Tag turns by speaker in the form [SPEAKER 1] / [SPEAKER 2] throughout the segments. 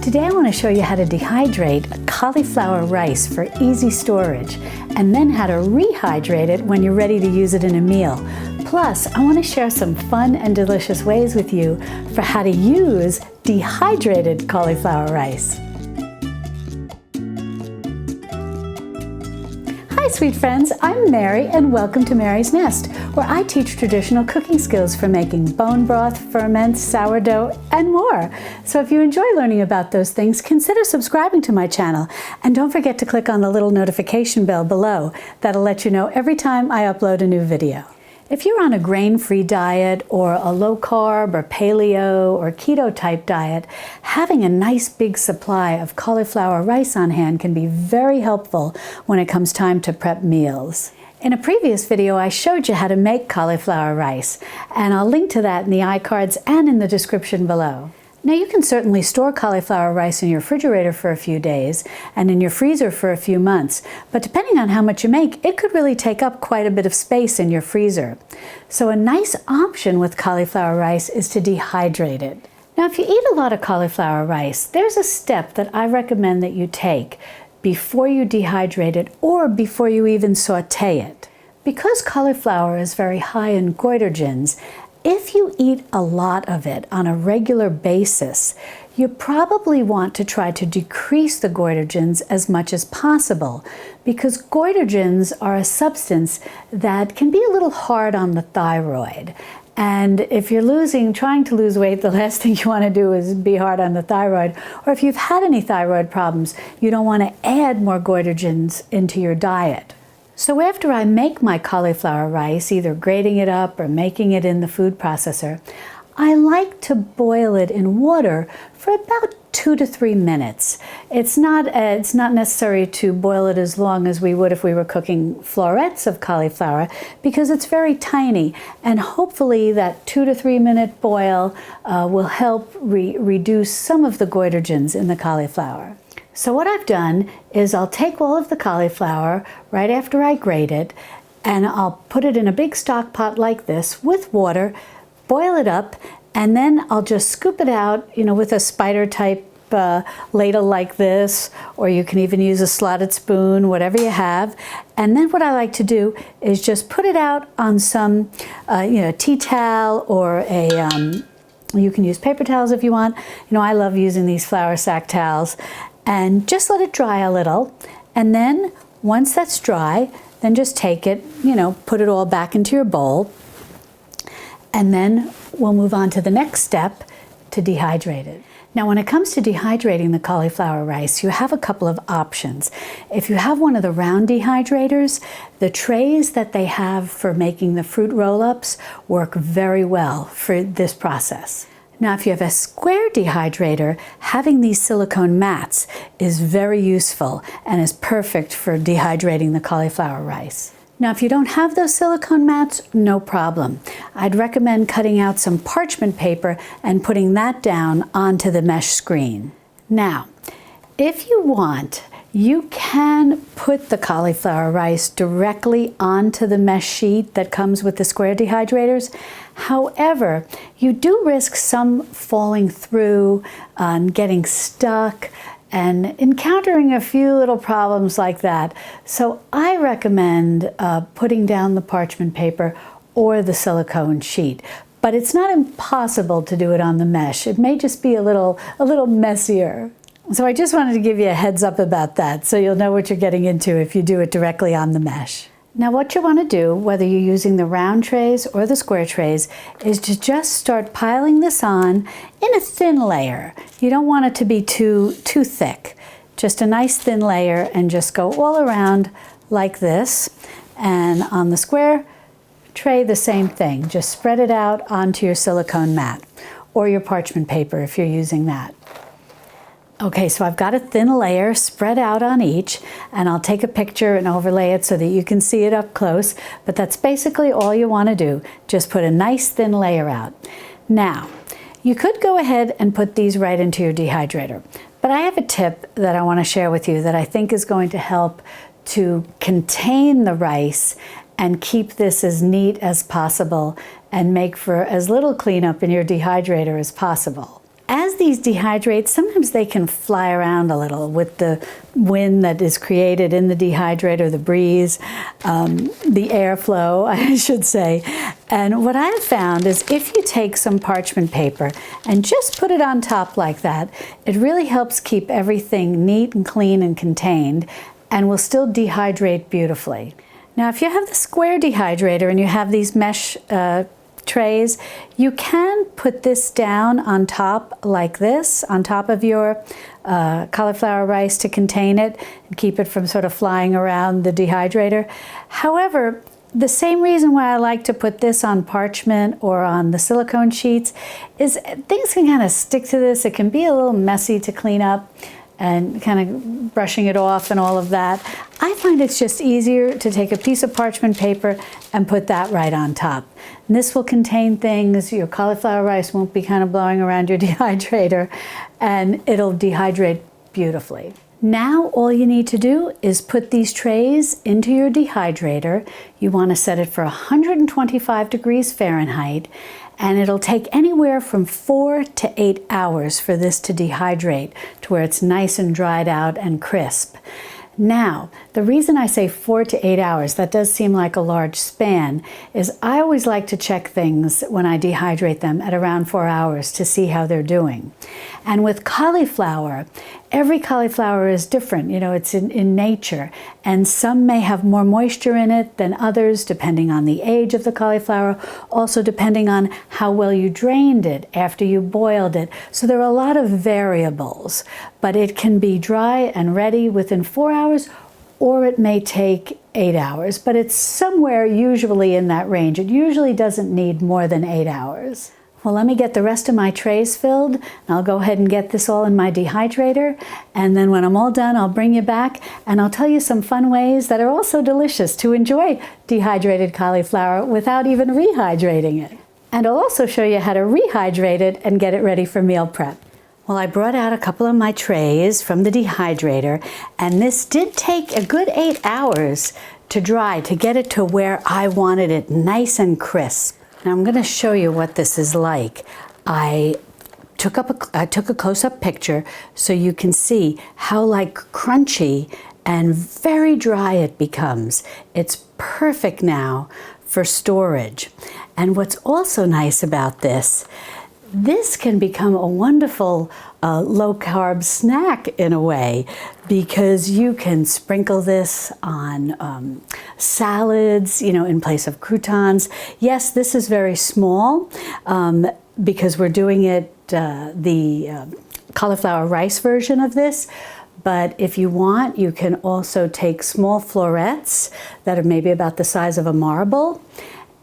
[SPEAKER 1] Today I want to show you how to dehydrate cauliflower rice for easy storage, and then how to rehydrate it when you're ready to use it in a meal. Plus, I want to share some fun and delicious ways with you for how to use dehydrated cauliflower rice. Hi sweet friends, I'm Mary and welcome to Mary's Nest, where I teach traditional cooking skills for making bone broth, ferments, sourdough, and more. So if you enjoy learning about those things, consider subscribing to my channel, and don't forget to click on the little notification bell below. That'll let you know every time I upload a new video. If you're on a grain-free diet or a low-carb or paleo or keto type diet, having a nice big supply of cauliflower rice on hand can be very helpful when it comes time to prep meals. In a previous video, I showed you how to make cauliflower rice, and I'll link to that in the iCards and in the description below. Now, you can certainly store cauliflower rice in your refrigerator for a few days and in your freezer for a few months, but depending on how much you make, it could really take up quite a bit of space in your freezer. So a nice option with cauliflower rice is to dehydrate it. Now, if you eat a lot of cauliflower rice, there's a step that I recommend that you take before you dehydrate it or before you even saute it. Because cauliflower is very high in goitrogens, if you eat a lot of it on a regular basis, you probably want to try to decrease the goitrogens as much as possible, because goitrogens are a substance that can be a little hard on the thyroid. And if you're trying to lose weight, the last thing you want to do is be hard on the thyroid. Or if you've had any thyroid problems, you don't want to add more goitrogens into your diet. So after I make my cauliflower rice, either grating it up or making it in the food processor, I like to boil it in water for about 2 to 3 minutes. It's not necessary to boil it as long as we would if we were cooking florets of cauliflower, because it's very tiny, and hopefully that 2 to 3 minute boil will help reduce some of the goitrogens in the cauliflower. So what I've done is I'll take all of the cauliflower right after I grate it, and I'll put it in a big stock pot like this with water, boil it up, and then I'll just scoop it out, with a spider type ladle like this, or you can even use a slotted spoon, whatever you have. And then what I like to do is just put it out on some tea towel, or you can use paper towels if you want. I love using these flour sack towels. And just let it dry a little, and then once that's dry, then just take it, put it all back into your bowl, and then we'll move on to the next step, to dehydrate it. Now, when it comes to dehydrating the cauliflower rice, you have a couple of options. If you have one of the round dehydrators, the trays that they have for making the fruit roll-ups work very well for this process. Now, if you have a square dehydrator, having these silicone mats is very useful and is perfect for dehydrating the cauliflower rice. Now, if you don't have those silicone mats, no problem. I'd recommend cutting out some parchment paper and putting that down onto the mesh screen. Now, if you want, you can put the cauliflower rice directly onto the mesh sheet that comes with the square dehydrators. However, you do risk some falling through and getting stuck and encountering a few little problems like that. So I recommend putting down the parchment paper or the silicone sheet. But it's not impossible to do it on the mesh. It may just be a little messier. So I just wanted to give you a heads up about that, so you'll know what you're getting into if you do it directly on the mesh. Now, what you want to do, whether you're using the round trays or the square trays, is to just start piling this on in a thin layer. You don't want it to be too thick. Just a nice thin layer, and just go all around like this. And on the square tray, the same thing. Just spread it out onto your silicone mat or your parchment paper if you're using that. Okay, so I've got a thin layer spread out on each, and I'll take a picture and overlay it so that you can see it up close, but that's basically all you want to do. Just put a nice thin layer out. Now, you could go ahead and put these right into your dehydrator, but I have a tip that I want to share with you that I think is going to help to contain the rice and keep this as neat as possible and make for as little cleanup in your dehydrator as possible. as these dehydrate, sometimes they can fly around a little with the wind that is created in the dehydrator, the breeze, the airflow, I should say. And what I have found is if you take some parchment paper and just put it on top like that, it really helps keep everything neat and clean and contained, and will still dehydrate beautifully. Now, if you have the square dehydrator and you have these mesh trays, you can put this down on top like this, on top of your cauliflower rice to contain it and keep it from sort of flying around the dehydrator. However, the same reason why I like to put this on parchment or on the silicone sheets is things can kind of stick to this. It can be a little messy to clean up and kind of brushing it off and all of that. I find it's just easier to take a piece of parchment paper and put that right on top. And this will contain things. Your cauliflower rice won't be kind of blowing around your dehydrator, and it'll dehydrate beautifully. Now all you need to do is put these trays into your dehydrator. You want to set it for 125 degrees Fahrenheit, and it'll take anywhere from 4 to 8 hours for this to dehydrate to where it's nice and dried out and crisp. Now, the reason I say 4 to 8 hours, that does seem like a large span, is I always like to check things when I dehydrate them at around 4 hours to see how they're doing. And with cauliflower, every cauliflower is different. You know, it's in nature, and some may have more moisture in it than others, depending on the age of the cauliflower, also depending on how well you drained it after you boiled it. So there are a lot of variables, but it can be dry and ready within 4 hours, or it may take 8 hours, but it's somewhere usually in that range. It usually doesn't need more than 8 hours. Well, let me get the rest of my trays filled, and I'll go ahead and get this all in my dehydrator, and then when I'm all done, I'll bring you back and I'll tell you some fun ways that are also delicious to enjoy dehydrated cauliflower without even rehydrating it. And I'll also show you how to rehydrate it and get it ready for meal prep. Well, I brought out a couple of my trays from the dehydrator, and this did take a good 8 hours to dry to get it to where I wanted it, nice and crisp. Now I'm going to show you what this is like. I took a close-up picture so you can see how like crunchy and very dry it becomes. It's perfect now for storage. And what's also nice about this can become a wonderful low-carb snack in a way, because you can sprinkle this on salads, you know, in place of croutons. Yes, this is very small because we're doing it the cauliflower rice version of this. But if you want, you can also take small florets that are maybe about the size of a marble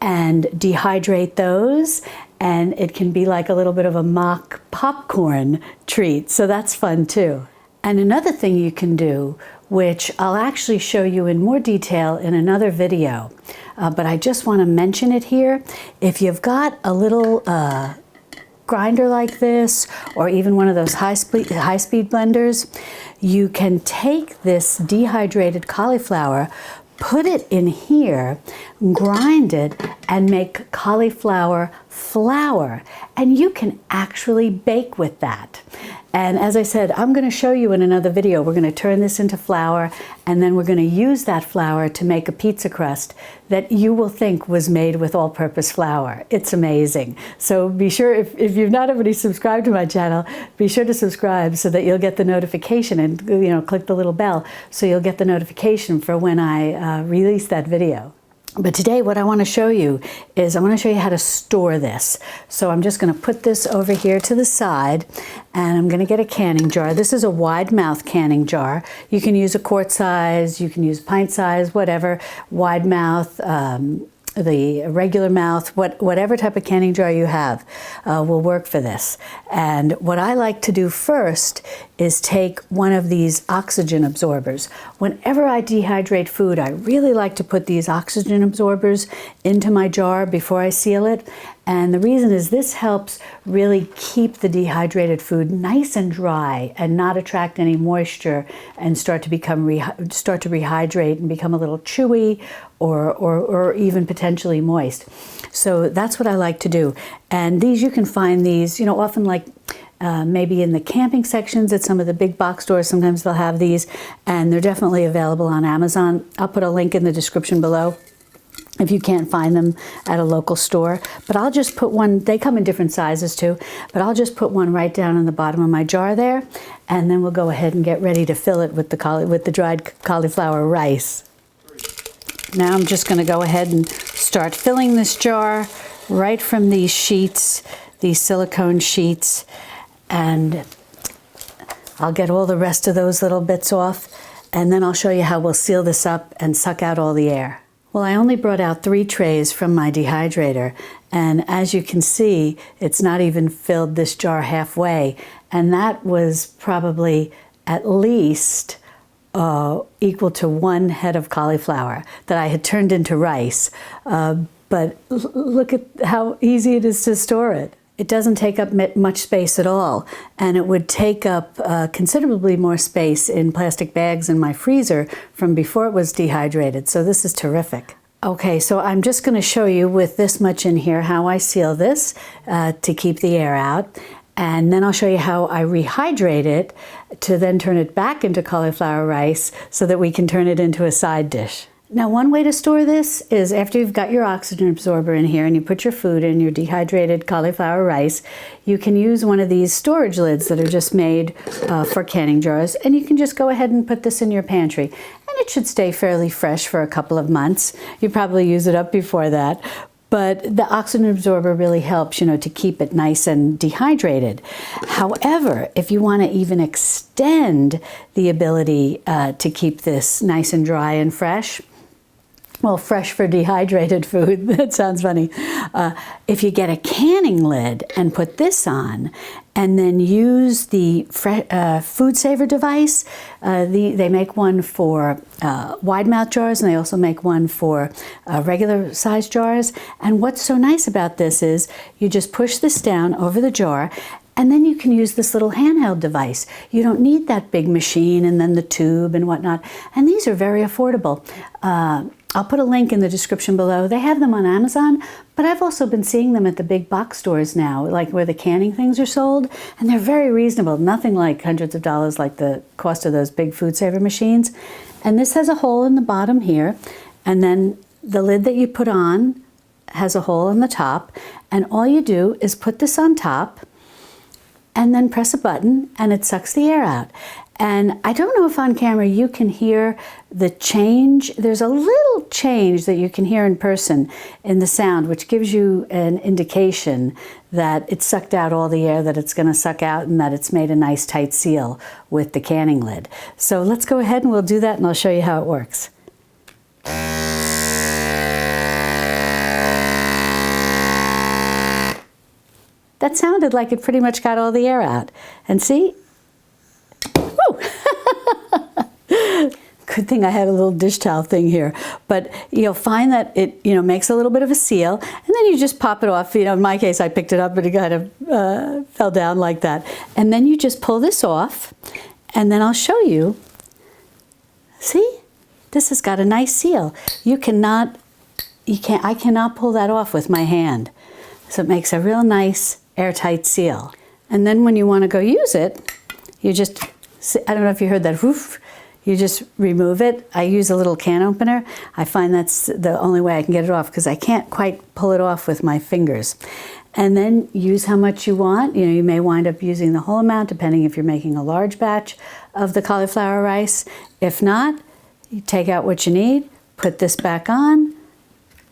[SPEAKER 1] and dehydrate those, and it can be like a little bit of a mock popcorn treat, so that's fun too. And another thing you can do, which I'll actually show you in more detail in another video, but I just want to mention it here. If you've got a little grinder like this, or even one of those high-speed blenders, you can take this dehydrated cauliflower, put it in here, grind it, and make cauliflower flour. And you can actually bake with that. And as I said, I'm going to show you in another video. We're going to turn this into flour, and then we're going to use that flour to make a pizza crust that you will think was made with all-purpose flour. It's amazing. So be sure, if you've not already subscribed to my channel, be sure to subscribe so that you'll get the notification, and click the little bell so you'll get the notification for when I release that video. But today what I want to show you is I want to show you how to store this. So I'm just going to put this over here to the side, and I'm going to get a canning jar. This is a wide mouth canning jar. You can use a quart size, you can use pint size, whatever, wide mouth, the regular mouth, whatever type of canning jar you have will work for this. And what I like to do first is take one of these oxygen absorbers. Whenever I dehydrate food, I really like to put these oxygen absorbers into my jar before I seal it. And the reason is this helps really keep the dehydrated food nice and dry and not attract any moisture and start to rehydrate and become a little chewy or even potentially moist. So that's what I like to do. And these, you can find these, often like maybe in the camping sections at some of the big box stores. Sometimes they'll have these, and they're definitely available on Amazon. I'll put a link in the description below if you can't find them at a local store. But I'll just put one, they come in different sizes too, but I'll just put one right down in the bottom of my jar there, and then we'll go ahead and get ready to fill it with the dried cauliflower rice. Now I'm just going to go ahead and start filling this jar right from these sheets, these silicone sheets, and I'll get all the rest of those little bits off, and then I'll show you how we'll seal this up and suck out all the air. Well, I only brought out 3 trays from my dehydrator, and as you can see, it's not even filled this jar halfway, and that was probably at least equal to 1 head of cauliflower that I had turned into rice. But look at how easy it is to store it. It doesn't take up much space at all, and it would take up considerably more space in plastic bags in my freezer from before it was dehydrated, so this is terrific. Okay, so I'm just going to show you with this much in here how I seal this to keep the air out, and then I'll show you how I rehydrate it to then turn it back into cauliflower rice so that we can turn it into a side dish. Now, one way to store this is after you've got your oxygen absorber in here and you put your food in, your dehydrated cauliflower rice, you can use one of these storage lids that are just made for canning jars, and you can just go ahead and put this in your pantry. And it should stay fairly fresh for a couple of months. You probably use it up before that. But the oxygen absorber really helps, you know, to keep it nice and dehydrated. However, if you want to even extend the ability to keep this nice and dry and fresh, well, fresh for dehydrated food, that sounds funny. If you get a canning lid and put this on, and then use the food saver device, they make one for wide mouth jars, and they also make one for regular size jars. And what's so nice about this is you just push this down over the jar, and then you can use this little handheld device. You don't need that big machine and then the tube and whatnot. And these are very affordable. I'll put a link in the description below. They have them on Amazon, but I've also been seeing them at the big box stores now, like where the canning things are sold, and they're very reasonable. Nothing like hundreds of dollars like the cost of those big food saver machines. And this has a hole in the bottom here, and then the lid that you put on has a hole in the top, and all you do is put this on top and then press a button and it sucks the air out. And I don't know if on camera you can hear the change. There's a little change that you can hear in person in the sound, which gives you an indication that it sucked out all the air that it's going to suck out and that it's made a nice tight seal with the canning lid. So let's go ahead and we'll do that, and I'll show you how it works. That sounded like it pretty much got all the air out. And see? Woo! Good thing I had a little dish towel thing here. But you'll find that it, makes a little bit of a seal, and then you just pop it off. In my case, I picked it up and it kind of fell down like that. And then you just pull this off, and then I'll show you. See? This has got a nice seal. I cannot pull that off with my hand. So it makes a real nice airtight seal. And then when you want to go use it, you just, I don't know if you heard that whoof, you just remove it. I use a little can opener. I find that's the only way I can get it off because I can't quite pull it off with my fingers. And then use how much you want. You may wind up using the whole amount depending if you're making a large batch of the cauliflower rice. If not, you take out what you need, put this back on,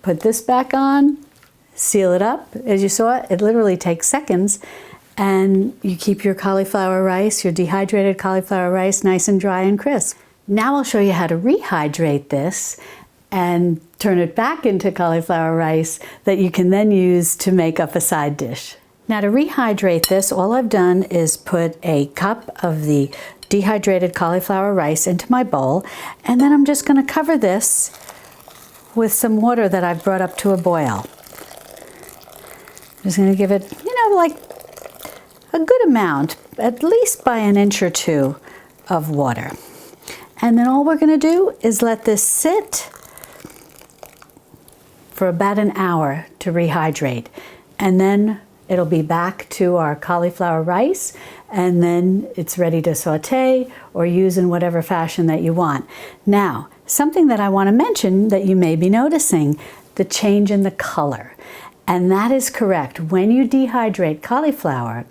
[SPEAKER 1] put this back on, seal it up. As you saw, it literally takes seconds, and you keep your cauliflower rice, your dehydrated cauliflower rice, nice and dry and crisp. Now I'll show you how to rehydrate this and turn it back into cauliflower rice that you can then use to make up a side dish. Now to rehydrate this, all I've done is put a cup of the dehydrated cauliflower rice into my bowl, and then I'm just going to cover this with some water that I've brought up to a boil. I'm just going to give it, like a good amount, at least by an inch or two of water. And then all we're going to do is let this sit for about an hour to rehydrate. And then it'll be back to our cauliflower rice, and then it's ready to saute or use in whatever fashion that you want. Now, something that I want to mention that you may be noticing, the change in the color. And that is correct. When you dehydrate cauliflower,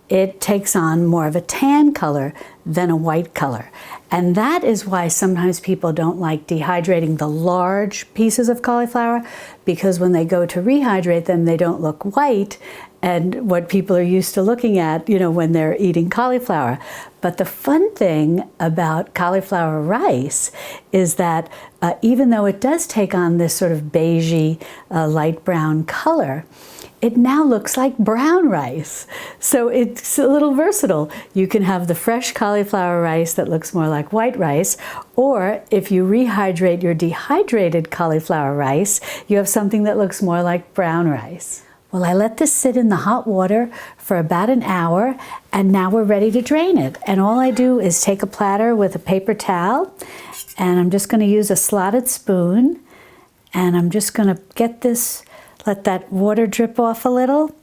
[SPEAKER 1] it takes on more of a tan color than a white color. And that is why sometimes people don't like dehydrating the large pieces of cauliflower, because when they go to rehydrate them, they don't look white and what people are used to looking at, when they're eating cauliflower. But the fun thing about cauliflower rice is that even though it does take on this sort of beigey, light brown color, it now looks like brown rice. So it's a little versatile. You can have the fresh cauliflower rice that looks more like white rice, or if you rehydrate your dehydrated cauliflower rice, you have something that looks more like brown rice. Well, I let this sit in the hot water for about an hour, and now we're ready to drain it. And all I do is take a platter with a paper towel, and I'm just going to use a slotted spoon, and I'm just going to get this, let that water drip off a little,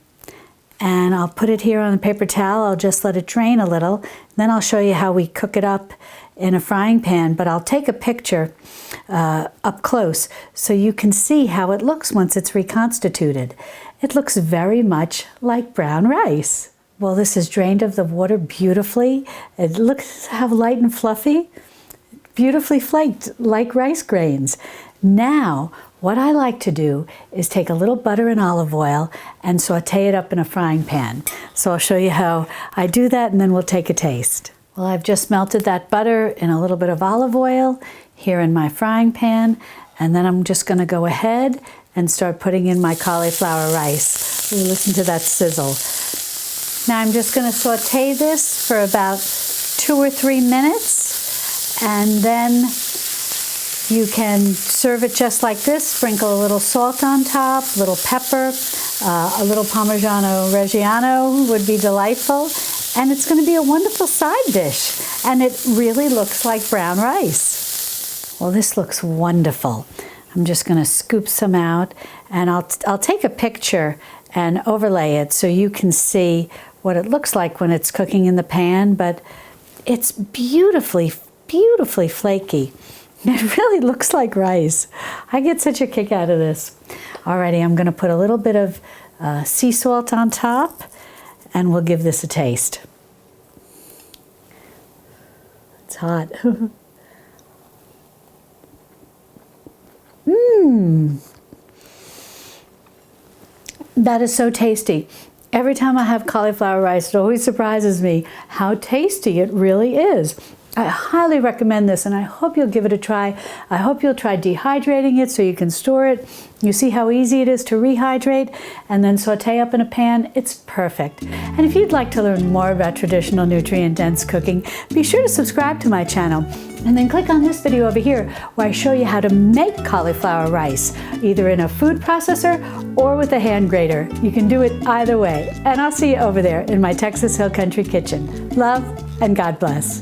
[SPEAKER 1] and I'll put it here on the paper towel. I'll just let it drain a little. Then I'll show you how we cook it up in a frying pan, but I'll take a picture up close so you can see how it looks once it's reconstituted. It looks very much like brown rice. Well, this is drained of the water beautifully. It looks how light and fluffy, beautifully flaked like rice grains. Now, what I like to do is take a little butter and olive oil and saute it up in a frying pan. So I'll show you how I do that, and then we'll take a taste. Well, I've just melted that butter in a little bit of olive oil here in my frying pan, and then I'm just going to go ahead and start putting in my cauliflower rice. Listen to that sizzle. Now I'm just going to saute this for about 2 or 3 minutes, and then you can serve it just like this. Sprinkle a little salt on top, a little pepper, a little Parmigiano Reggiano would be delightful, and it's going to be a wonderful side dish, and it really looks like brown rice. Well, this looks wonderful. I'm just going to scoop some out, and I'll take a picture and overlay it so you can see what it looks like when it's cooking in the pan, but it's beautifully, beautifully flaky. It really looks like rice. I get such a kick out of this. Alrighty, I'm going to put a little bit of sea salt on top, and we'll give this a taste. It's hot. That is so tasty. Every time I have cauliflower rice, it always surprises me how tasty it really is. I highly recommend this, and I hope you'll give it a try. I hope you'll try dehydrating it so you can store it. You see how easy it is to rehydrate and then saute up in a pan. It's perfect. And if you'd like to learn more about traditional nutrient-dense cooking, be sure to subscribe to my channel. And then click on this video over here where I show you how to make cauliflower rice, either in a food processor or with a hand grater. You can do it either way. And I'll see you over there in my Texas Hill Country kitchen. Love and God bless.